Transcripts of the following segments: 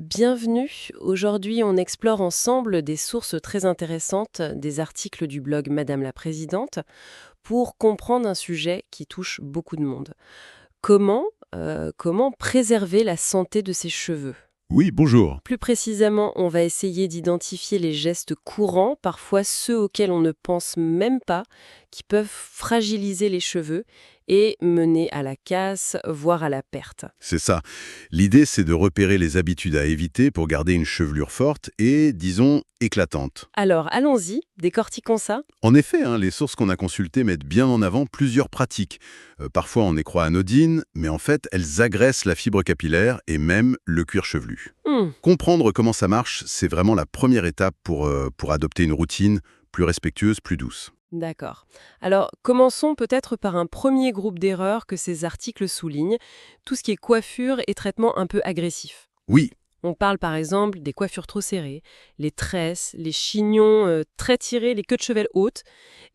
Bienvenue. Aujourd'hui, on explore ensemble des sources très intéressantes, des articles du blog Madame la Présidente, pour comprendre un sujet qui touche beaucoup de monde. Comment préserver la santé de ses cheveux? Oui, bonjour. Plus précisément, on va essayer d'identifier les gestes courants, parfois ceux auxquels on ne pense même pas, qui peuvent fragiliser les cheveux et mener à la casse, voire à la perte. C'est ça. L'idée, c'est de repérer les habitudes à éviter pour garder une chevelure forte et, disons, éclatante. Alors, allons-y, décortiquons ça. En effet, les sources qu'on a consultées mettent bien en avant plusieurs pratiques. Parfois, on y croit anodines, mais en fait, elles agressent la fibre capillaire et même le cuir chevelu. Hmm. Comprendre comment ça marche, c'est vraiment la première étape pour adopter une routine plus respectueuse, plus douce. D'accord. Alors, commençons peut-être par un premier groupe d'erreurs que ces articles soulignent, tout ce qui est coiffure et traitement un peu agressif. Oui, On parle par exemple des coiffures trop serrées, les tresses, les chignons très tirés, les queues de chevel hautes,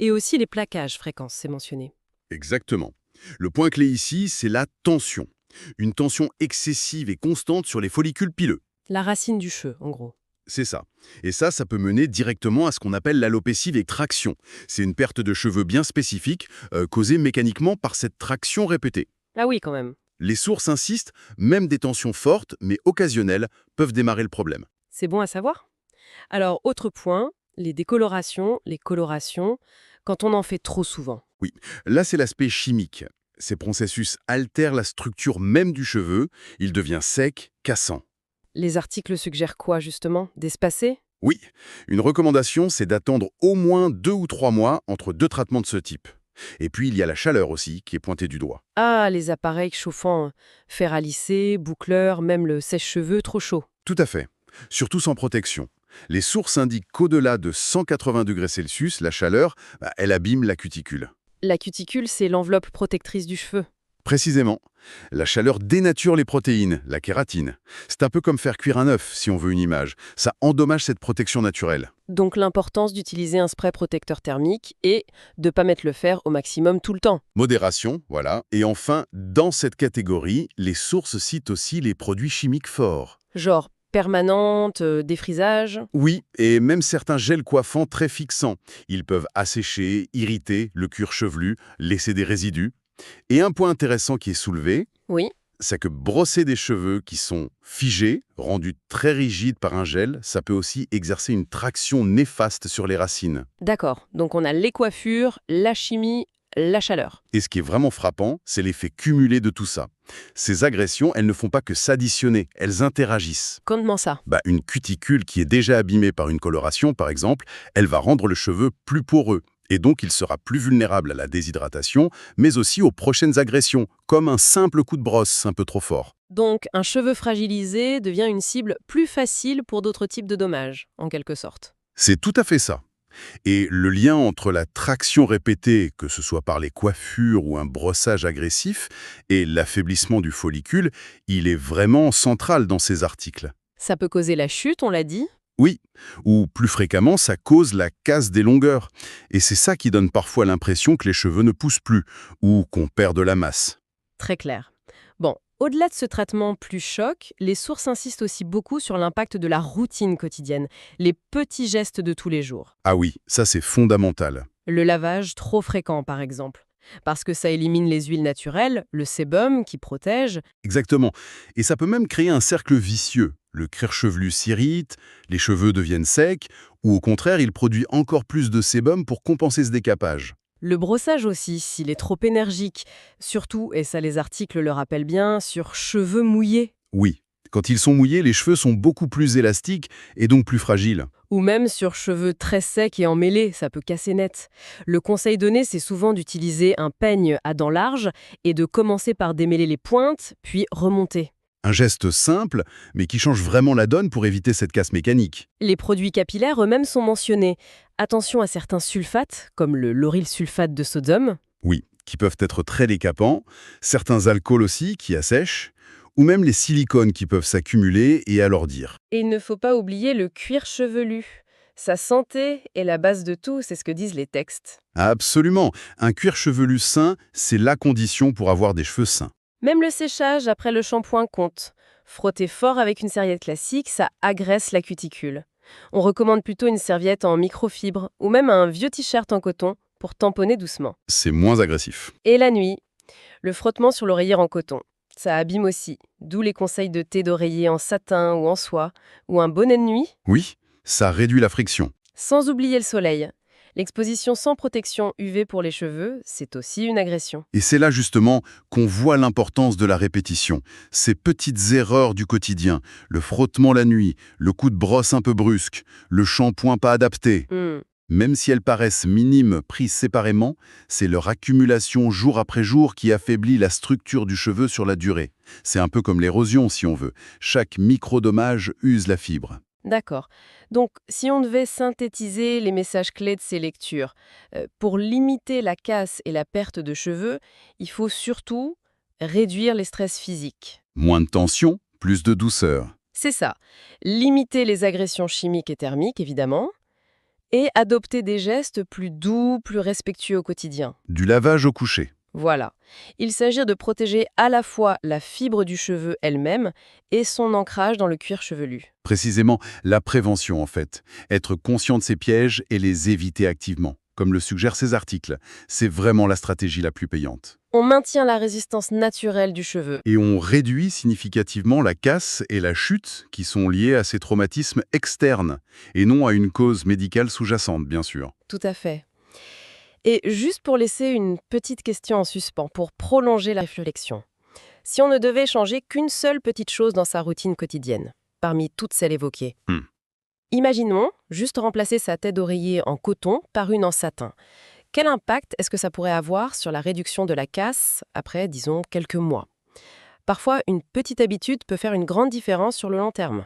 et aussi les plaquages fréquents, c'est mentionné. exactement. Le point clé ici, c'est la tension. Une tension excessive et constante sur les follicules pileux. La racine du cheveu, en gros. C'est ça. Et ça peut mener directement à ce qu'on appelle l'alopécie avec traction. C'est une perte de cheveux bien spécifique, causée mécaniquement par cette traction répétée. Ah oui, quand même. Les sources insistent, même des tensions fortes, mais occasionnelles, peuvent démarrer le problème. C'est bon à savoir. Alors, autre point, les décolorations, les colorations, quand on en fait trop souvent. Oui, là c'est l'aspect chimique. Ces processus altèrent la structure même du cheveu, il devient sec, cassant. Les articles suggèrent quoi, justement? D'espacer? Oui, une recommandation, c'est d'attendre au moins 2 ou 3 mois entre deux traitements de ce type. Et puis il y a la chaleur aussi, qui est pointée du doigt. Ah, les appareils chauffants, fer à lisser, boucleur, même le sèche-cheveux trop chaud. Tout à fait. Surtout sans protection. Les sources indiquent qu'au-delà de 180 degrés Celsius, la chaleur, elle abîme la cuticule. La cuticule, c'est l'enveloppe protectrice du cheveu. Précisément, la chaleur dénature les protéines, la kératine. C'est un peu comme faire cuire un œuf, si on veut une image. Ça endommage cette protection naturelle. Donc l'importance d'utiliser un spray protecteur thermique et de ne pas mettre le fer au maximum tout le temps. Modération, voilà. Et enfin, dans cette catégorie, les sources citent aussi les produits chimiques forts. Genre permanente, défrisage. Oui, et même certains gels coiffants très fixants. Ils peuvent assécher, irriter le cuir chevelu, laisser des résidus. Et un point intéressant qui est soulevé, Oui, c'est que brosser des cheveux qui sont figés, rendus très rigides par un gel, ça peut aussi exercer une traction néfaste sur les racines. d'accord. Donc on a les coiffures, la chimie, la chaleur. Et ce qui est vraiment frappant, c'est l'effet cumulé de tout ça. Ces agressions, elles ne font pas que s'additionner, elles interagissent. Comment ça? Une cuticule qui est déjà abîmée par une coloration, par exemple, elle va rendre le cheveu plus poreux. Et donc, il sera plus vulnérable à la déshydratation, mais aussi aux prochaines agressions, comme un simple coup de brosse un peu trop fort. Donc un cheveu fragilisé devient une cible plus facile pour d'autres types de dommages, en quelque sorte. C'est tout à fait ça. Et le lien entre la traction répétée, que ce soit par les coiffures ou un brossage agressif, et l'affaiblissement du follicule, il est vraiment central dans ces articles. Ça peut causer la chute, on l'a dit. Oui, ou plus fréquemment, ça cause la casse des longueurs. Et c'est ça qui donne parfois l'impression que les cheveux ne poussent plus, ou qu'on perd de la masse. Très clair. Bon, au-delà de ce traitement plus choc, les sources insistent aussi beaucoup sur l'impact de la routine quotidienne, les petits gestes de tous les jours. Ah oui, ça c'est fondamental. Le lavage trop fréquent, par exemple. Parce que ça élimine les huiles naturelles, le sébum qui protège. Exactement. Et ça peut même créer un cercle vicieux. Le cuir chevelu s'irrite, les cheveux deviennent secs, ou au contraire, il produit encore plus de sébum pour compenser ce décapage. Le brossage aussi, s'il est trop énergique. Surtout, et ça les articles le rappellent bien, sur cheveux mouillés. Oui, quand ils sont mouillés, les cheveux sont beaucoup plus élastiques et donc plus fragiles. Ou même sur cheveux très secs et emmêlés, ça peut casser net. Le conseil donné, c'est souvent d'utiliser un peigne à dents larges et de commencer par démêler les pointes, puis remonter. Un geste simple, mais qui change vraiment la donne pour éviter cette casse mécanique. Les produits capillaires eux-mêmes sont mentionnés. Attention à certains sulfates, comme le lauryl sulfate de sodium. Oui, qui peuvent être très décapants, certains alcools aussi qui assèchent, ou même les silicones qui peuvent s'accumuler et alourdir. Et il ne faut pas oublier le cuir chevelu. Sa santé est la base de tout, c'est ce que disent les textes. Absolument, un cuir chevelu sain, c'est la condition pour avoir des cheveux sains. Même le séchage après le shampoing compte. Frotter fort avec une serviette classique, ça agresse la cuticule. On recommande plutôt une serviette en microfibre ou même un vieux t-shirt en coton pour tamponner doucement. C'est moins agressif. Et la nuit, le frottement sur l'oreiller en coton. Ça abîme aussi, d'où les conseils de thé d'oreiller en satin ou en soie, ou un bonnet de nuit, Oui, ça réduit la friction. sans oublier le soleil. L'exposition sans protection UV pour les cheveux, c'est aussi une agression. Et c'est là justement qu'on voit l'importance de la répétition. Ces petites erreurs du quotidien, le frottement la nuit, le coup de brosse un peu brusque, le shampoing pas adapté. Hmm. Même si elles paraissent minimes prises séparément, c'est leur accumulation jour après jour qui affaiblit la structure du cheveu sur la durée. C'est un peu comme l'érosion si on veut. Chaque micro-dommage use la fibre. D'accord. Donc, si on devait synthétiser les messages clés de ces lectures, pour limiter la casse et la perte de cheveux, il faut surtout réduire les stress physiques. Moins de tension, plus de douceur. C'est ça. Limiter les agressions chimiques et thermiques, évidemment, et adopter des gestes plus doux, plus respectueux au quotidien. Du lavage au coucher. Voilà. Il s'agit de protéger à la fois la fibre du cheveu elle-même et son ancrage dans le cuir chevelu. Précisément, la prévention en fait. Être conscient de ces pièges et les éviter activement. Comme le suggèrent ces articles, c'est vraiment la stratégie la plus payante. On maintient la résistance naturelle du cheveu. Et on réduit significativement la casse et la chute qui sont liées à ces traumatismes externes, et non à une cause médicale sous-jacente, bien sûr. Tout à fait. Et juste pour laisser une petite question en suspens, pour prolonger la réflexion. Si on ne devait changer qu'une seule petite chose dans sa routine quotidienne, parmi toutes celles évoquées, Hmm. imaginons juste remplacer sa tête d'oreiller en coton par une en satin. Quel impact est-ce que ça pourrait avoir sur la réduction de la casse après, disons, quelques mois? Parfois, une petite habitude peut faire une grande différence sur le long terme.